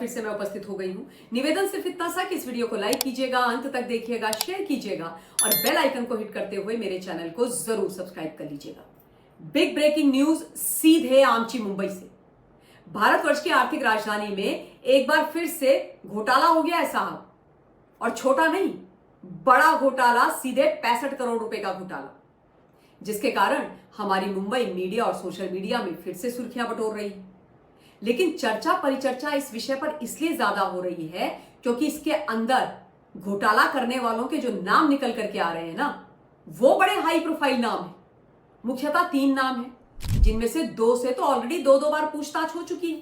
फिर से मैं उपस्थित हो गई हूं। निवेदन सिर्फ इतना सा कि इस वीडियो को लाइक कीजिएगा, अंत तक देखिएगा, शेयर कीजिएगा और बेल आइकन को हिट करते हुए मेरे चैनल को जरूर सब्सक्राइब कर लीजिएगा। बिग ब्रेकिंग न्यूज सीधे आमची मुंबई से। भारतवर्ष की आर्थिक राजधानी में एक बार फिर से घोटाला हो गया है साहब, और छोटा नहीं, बड़ा घोटाला, सीधे 65 करोड़ रुपए का घोटाला, जिसके कारण हमारी मुंबई मीडिया और सोशल मीडिया में फिर से सुर्खियां बटोर रही है। लेकिन चर्चा परिचर्चा इस विषय पर इसलिए ज्यादा हो रही है क्योंकि इसके अंदर घोटाला करने वालों के जो नाम निकल करके आ रहे हैं ना, वो बड़े हाई प्रोफाइल नाम है। मुख्यतः 3 नाम है, जिनमें से 2 से तो ऑलरेडी 2 बार पूछताछ हो चुकी है।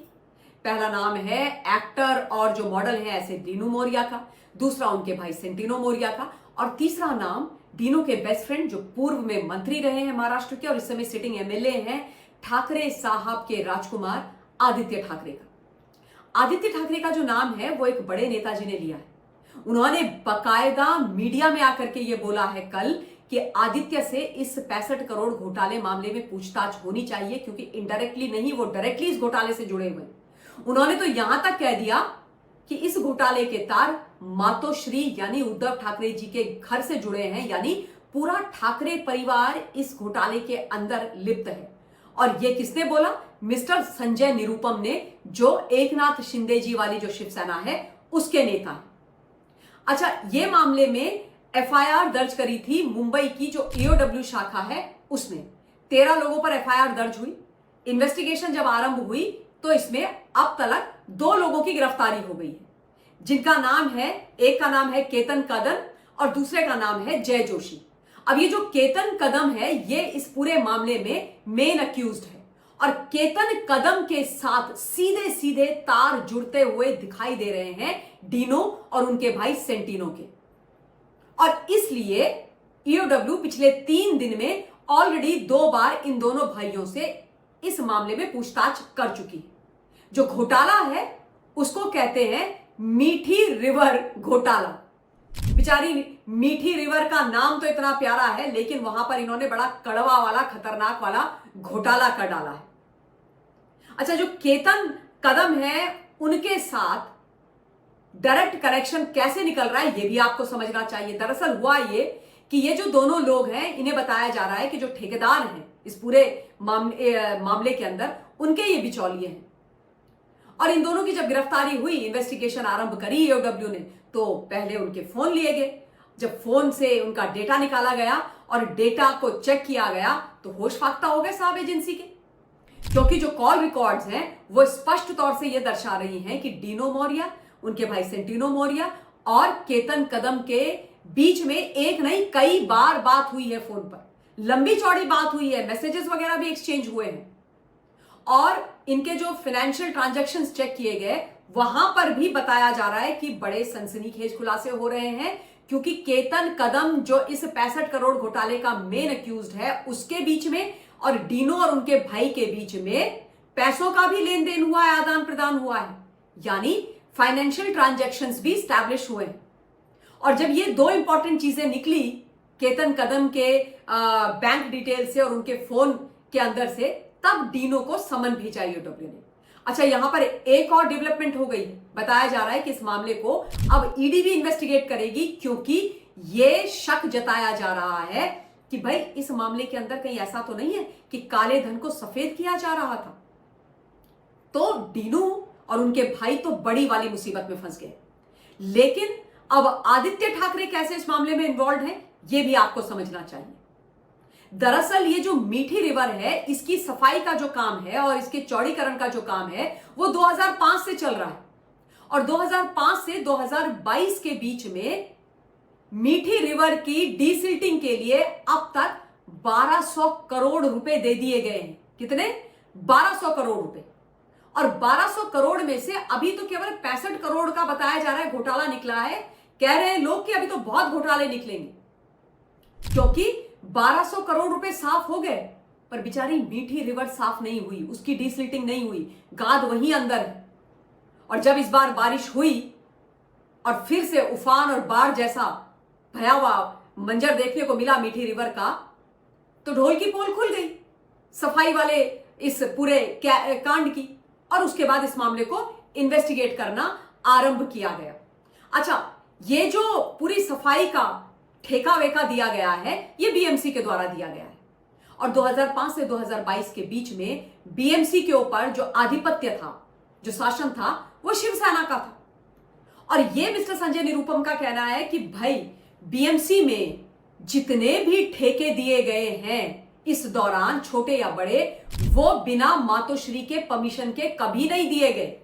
पहला नाम है एक्टर और जो मॉडल है ऐसे डीनू मोरिया का, दूसरा उनके भाई सेंटिनो मोरिया का, और तीसरा नाम डीनू के बेस्ट फ्रेंड जो पूर्व में मंत्री रहे हैं महाराष्ट्र के और इस समय सिटिंग एमएलए हैं ठाकरे साहब के राजकुमार आदित्य ठाकरे का। आदित्य ठाकरे का जो नाम है वो एक बड़े नेताजी ने लिया है। उन्होंने बकायदा मीडिया में आकर के ये बोला है कल कि आदित्य से इस 65 करोड़ घोटाले मामले में पूछताछ होनी चाहिए, क्योंकि इनडायरेक्टली नहीं, वो डायरेक्टली इस घोटाले से जुड़े हुए। उन्होंने तो यहां तक कह दिया कि इस घोटाले के तार मातोश्री यानी उद्धव ठाकरे जी के घर से जुड़े हैं, यानी पूरा ठाकरे परिवार इस घोटाले के अंदर लिप्त है। और ये किसने बोला? मिस्टर संजय निरुपम ने, जो एकनाथ शिंदे जी वाली जो शिवसेना है उसके नेता है। अच्छा, ये मामले में एफआईआर दर्ज करी थी मुंबई की जो ईओडब्ल्यू शाखा है उसने। 13 लोगों पर एफआईआर दर्ज हुई। इन्वेस्टिगेशन जब आरंभ हुई तो इसमें अब तक 2 लोगों की गिरफ्तारी हो गई है, जिनका नाम है, एक का नाम है केतन कदम और दूसरे का नाम है जय जोशी। अब ये जो केतन कदम है ये इस पूरे मामले में मेन अक्यूज्ड है, और केतन कदम के साथ सीधे सीधे तार जुड़ते हुए दिखाई दे रहे हैं डीनो और उनके भाई सेंटिनो के। और इसलिए ईओडब्ल्यू पिछले 3 दिन में ऑलरेडी 2 बार इन दोनों भाइयों से इस मामले में पूछताछ कर चुकी है। जो घोटाला है उसको कहते हैं मीठी रिवर घोटाला। बेचारी मीठी रिवर का नाम तो इतना प्यारा है, लेकिन वहां पर इन्होंने बड़ा कड़वा वाला, खतरनाक वाला घोटाला कर डाला है। अच्छा, जो केतन कदम है उनके साथ डायरेक्ट कनेक्शन कैसे निकल रहा है ये भी आपको समझना चाहिए। दरअसल हुआ ये कि ये जो दोनों लोग हैं, इन्हें बताया जा रहा है कि जो ठेकेदार हैं इस पूरे मामले के अंदर, उनके ये बिचौलिए हैं। और इन दोनों की जब गिरफ्तारी हुई, इन्वेस्टिगेशन आरंभ करी ईओडब्ल्यू ने, तो पहले उनके फोन लिए गए। जब फोन से उनका डेटा निकाला गया और डेटा को चेक किया गया तो होश फाख्ता हो गए साहब एजेंसी के, क्योंकि जो कॉल रिकॉर्ड्स हैं वो स्पष्ट तौर से ये दर्शा रही हैं कि डीनो मोरिया, उनके भाई सेंटिनो मोरिया और केतन कदम के बीच में एक नहीं कई बार बात हुई है। फोन पर लंबी चौड़ी बात हुई है, मैसेजेस वगैरह भी एक्सचेंज हुए हैं। और इनके जो फाइनेंशियल ट्रांजैक्शंस चेक किए गए वहां पर भी बताया जा रहा है कि बड़े सनसनीखेज खुलासे हो रहे हैं, क्योंकि केतन कदम जो इस 65 करोड़ घोटाले का मेन अक्यूज्ड है उसके बीच में और डीनो और उनके भाई के बीच में पैसों का भी लेन देन हुआ है, आदान प्रदान हुआ है, यानी फाइनेंशियल ट्रांजैक्शंस भी स्टैब्लिश हुए हैं। और जब ये 2 इंपॉर्टेंट चीजें निकली केतन कदम के बैंक डिटेल से और उनके फोन के अंदर से, तब डीनो को समन भेजा ईओडब्ल्यू ने। अच्छा, यहां पर एक और डेवलपमेंट हो गई। बताया जा रहा है कि इस मामले को अब ईडी भी इन्वेस्टिगेट करेगी, क्योंकि यह शक जताया जा रहा है कि भाई इस मामले के अंदर कहीं ऐसा तो नहीं है कि काले धन को सफेद किया जा रहा था। तो डीनू और उनके भाई तो बड़ी वाली मुसीबत में फंस गए। लेकिन अब आदित्य ठाकरे कैसे इस मामले में इन्वॉल्व हैं ये भी आपको समझना चाहिए। दरअसल ये जो मीठी रिवर है इसकी सफाई का जो काम है और इसके चौड़ीकरण का जो काम है वो 2005 से चल रहा है, और 2005 से 2022 के बीच में मीठी रिवर की डीसिल्टिंग के लिए अब तक 1200 करोड़ रुपए दे दिए गए हैं। कितने? 1200 करोड़ रुपए। और 1200 करोड़ में से अभी तो केवल 65 करोड़ का बताया जा रहा है घोटाला निकला है। कह रहे हैं लोग कि अभी तो बहुत घोटाले निकलेंगे, क्योंकि 1200 करोड़ रुपए साफ हो गए, पर बेचारी मीठी रिवर साफ नहीं हुई, उसकी डीसिल्टिंग नहीं हुई, गाद वहीं अंदर है। और जब इस बार बारिश हुई और फिर से उफान और बाढ़ जैसा भयावह मंजर देखने को मिला मीठी रिवर का, तो ढोल की पोल खुल गई सफाई वाले इस पूरे कांड की। और उसके बाद इस मामले को इन्वेस्टिगेट करना आरंभ किया गया। अच्छा, ये जो पूरी सफाई का ठेका वेका दिया गया है, ये बीएमसी के द्वारा दिया गया है और 2005 से 2022 के बीच में बीएमसी के ऊपर जो आधिपत्य था, जो शासन था, वो शिवसेना का था। और ये मिस्टर संजय निरुपम का कहना है कि भाई बीएमसी में जितने भी ठेके दिए गए हैं इस दौरान, छोटे या बड़े, वो बिना मातोश्री के परमिशन के कभी नहीं दिए गए।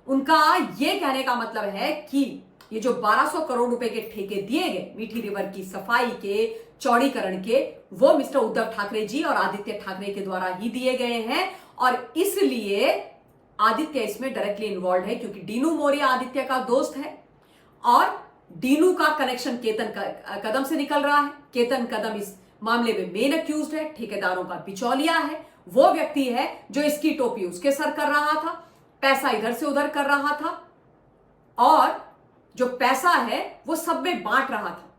उनका ये कहने का मतलब है कि ये जो 1200 करोड़ रुपए के ठेके दिए गए मीठी रिवर की सफाई के, चौड़ीकरण के, वो मिस्टर उद्धव ठाकरे जी और आदित्य ठाकरे के द्वारा ही दिए गए हैं और इसलिए आदित्य इसमें डायरेक्टली इन्वॉल्व है, क्योंकि डीनू मौर्य आदित्य का दोस्त है और डीनू का कनेक्शन केतन कदम से निकल रहा है। केतन कदम इस मामले में मेन अक्यूज्ड है, ठेकेदारों का बिचौलिया है, वो व्यक्ति है जो इसकी टोपी उसके सर कर रहा था, पैसा इधर से उधर कर रहा था और जो पैसा है वो सब में बांट रहा था।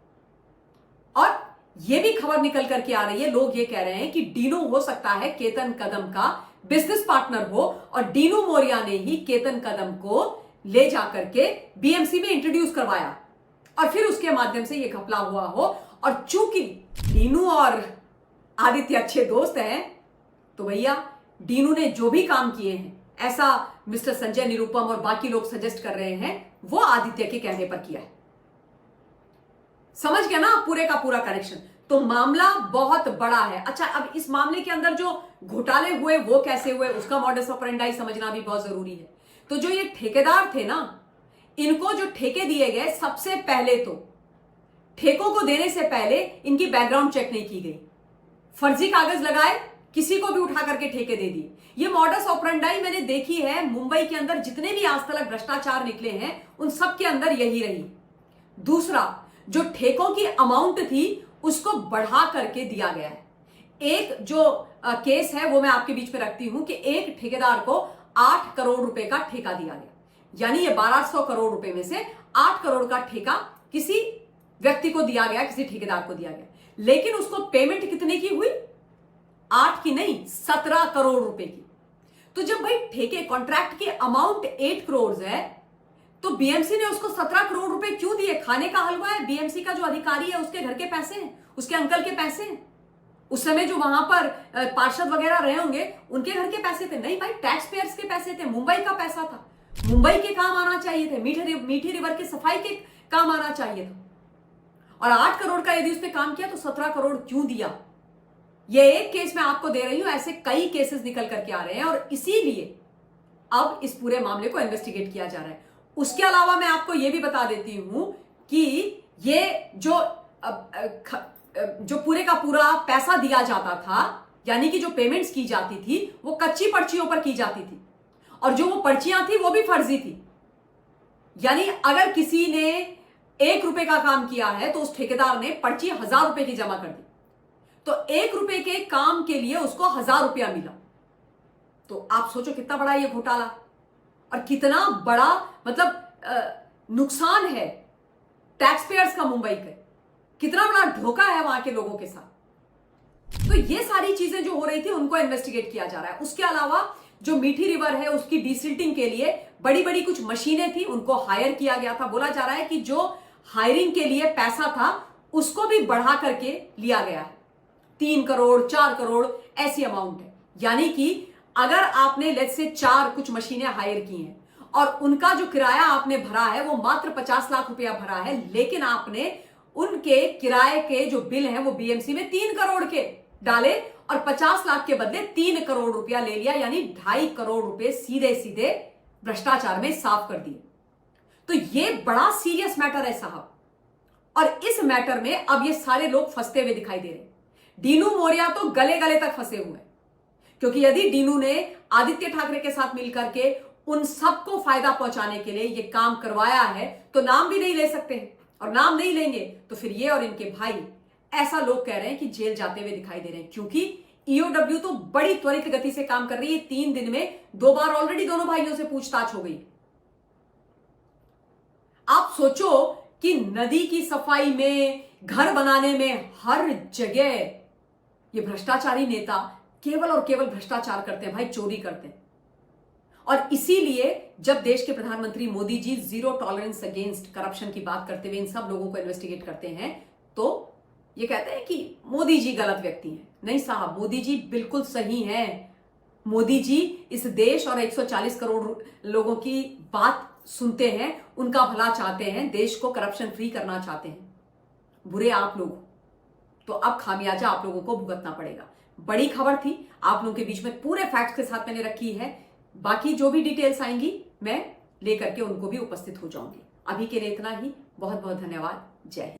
और ये भी खबर निकल करके आ रही है, लोग ये कह रहे हैं कि डीनू हो सकता है केतन कदम का बिजनेस पार्टनर हो और डीनू मौर्य ने ही केतन कदम को ले जाकर के बीएमसी में इंट्रोड्यूस करवाया और फिर उसके माध्यम से ये घपला हुआ हो। और चूंकि डीनू और आदित्य अच्छे दोस्त हैं, तो भैया डीनू ने जो भी काम किए हैं, ऐसा मिस्टर संजय निरुपम और बाकी लोग सजेस्ट कर रहे हैं, वो आदित्य के कहने पर किया है। समझ गया ना पूरे का पूरा कनेक्शन? तो मामला बहुत बड़ा है। अच्छा, अब इस मामले के अंदर जो घोटाले हुए वो कैसे हुए, उसका मॉडस ऑपरेंडाई समझना भी बहुत जरूरी है। तो जो ये ठेकेदार थे ना, इनको जो ठेके दिए गए, सबसे पहले तो ठेकों को देने से पहले इनकी बैकग्राउंड चेक नहीं की गई, फर्जी कागज लगाए, किसी को भी उठा करके ठेके दे दिए। ये मॉडस ऑपरेंडाई मैंने देखी है मुंबई के अंदर, जितने भी आज तक भ्रष्टाचार निकले हैं उन सब के अंदर यही रही। दूसरा, जो ठेकों की अमाउंट थी उसको बढ़ा करके दिया गया है। एक जो केस है वो मैं आपके बीच में रखती हूं कि एक ठेकेदार को 8 करोड़ रुपए का ठेका दिया गया, यानी ये 1200 करोड़ रुपए में से 8 करोड़ का ठेका किसी व्यक्ति को दिया गया, किसी ठेकेदार को दिया गया। लेकिन उसको पेमेंट कितने की हुई? 8 की नहीं, 17 करोड़ रुपए की। तो जब भाई ठेके कॉन्ट्रैक्ट की अमाउंट 8 करोड़ है, तो बीएमसी ने उसको 17 करोड़ रुपए क्यों दिए? खाने का हलवा है? बीएमसी का जो अधिकारी है उसके घर के पैसे हैं, उसके अंकल के पैसे हैं, उस समय जो वहां पर पार्षद वगैरह रहे होंगे उनके घर के पैसे थे? नहीं भाई, टैक्स पेयर्स के पैसे थे, मुंबई का पैसा था, मुंबई के काम आना चाहिए थे, मीठी रिवर की सफाई के काम आना चाहिए था। और 8 करोड़ का यदि उसने काम किया तो 17 करोड़ क्यों दिया? ये एक केस मैं आपको दे रही हूं, ऐसे कई केसेस निकल करके आ रहे हैं और इसीलिए अब इस पूरे मामले को इन्वेस्टिगेट किया जा रहा है। उसके अलावा मैं आपको यह भी बता देती हूं कि ये जो पूरे का पूरा पैसा दिया जाता था, यानी कि जो पेमेंट्स की जाती थी वो कच्ची पर्चियों पर की जाती थी और जो वो पर्चियां थी वो भी फर्जी थी। यानी अगर किसी ने 1 रुपए का काम किया है तो उस ठेकेदार ने पर्ची 1000 रुपए की जमा कर दी, तो 1 रुपए के काम के लिए उसको 1000 रुपया मिला। तो आप सोचो कितना बड़ा ये घोटाला और कितना बड़ा मतलब नुकसान है टैक्स पेयर्स का मुंबई के, कितना बड़ा धोखा है वहां के लोगों के साथ। तो ये सारी चीजें जो हो रही थी उनको इन्वेस्टिगेट किया जा रहा है। उसके अलावा जो मीठी रिवर है उसकी डीसिल्टिंग के लिए बड़ी बड़ी कुछ मशीनें थी, उनको हायर किया गया था। बोला जा रहा है कि जो हायरिंग के लिए पैसा था उसको भी बढ़ा करके लिया गया है, 3 करोड़ 4 करोड़ ऐसी अमाउंट है। यानी कि अगर आपने लेट्स से 4 कुछ मशीनें हायर की हैं और उनका जो किराया आपने भरा है वो मात्र 50 लाख रुपया भरा है, लेकिन आपने उनके किराए के जो बिल हैं वो बीएमसी में 3 करोड़ के डाले और 50 लाख के बदले 3 करोड़ रुपया ले लिया, यानी 2.5 करोड़ रुपए सीधे सीधे भ्रष्टाचार में साफ कर दिए। तो ये बड़ा सीरियस मैटर है साहब, और इस मैटर में अब ये सारे लोग फंसते हुए दिखाई दे रहे हैं। डीनू मौर्य तो गले गले तक फंसे हुए हैं, क्योंकि यदि डीनू ने आदित्य ठाकरे के साथ मिलकर के उन सबको फायदा पहुंचाने के लिए ये काम करवाया है तो नाम भी नहीं ले सकते हैं, और नाम नहीं लेंगे तो फिर ये और इनके भाई, ऐसा लोग कह रहे हैं कि जेल जाते हुए दिखाई दे रहे हैं। क्योंकि ईओडब्ल्यू तो बड़ी त्वरित गति से काम कर रही है, 3 दिन में 2 बार ऑलरेडी दोनों भाइयों से पूछताछ हो गई। आप सोचो कि नदी की सफाई में, घर बनाने में, हर जगह ये भ्रष्टाचारी नेता केवल और केवल भ्रष्टाचार करते हैं भाई, चोरी करते हैं। और इसीलिए जब देश के प्रधानमंत्री Modi ji zero tolerance against corruption की बात करते हुए इन सब लोगों को इन्वेस्टिगेट करते हैं तो ये कहते हैं कि मोदी जी गलत व्यक्ति हैं। नहीं साहब, मोदी जी बिल्कुल सही हैं। मोदी जी इस देश और 140 करोड़ लोगों की बात सुनते हैं, उनका भला चाहते हैं, देश को करप्शन फ्री करना चाहते हैं। बुरे आप लोग, तो अब खामियाजा आप लोगों को भुगतना पड़ेगा। बड़ी खबर थी, आप लोगों के बीच में पूरे फैक्ट्स के साथ मैंने रखी है। बाकी जो भी डिटेल्स आएंगी मैं लेकर के उनको भी उपस्थित हो जाऊंगी। अभी के लिए इतना ही। बहुत बहुत धन्यवाद। जय हिंद।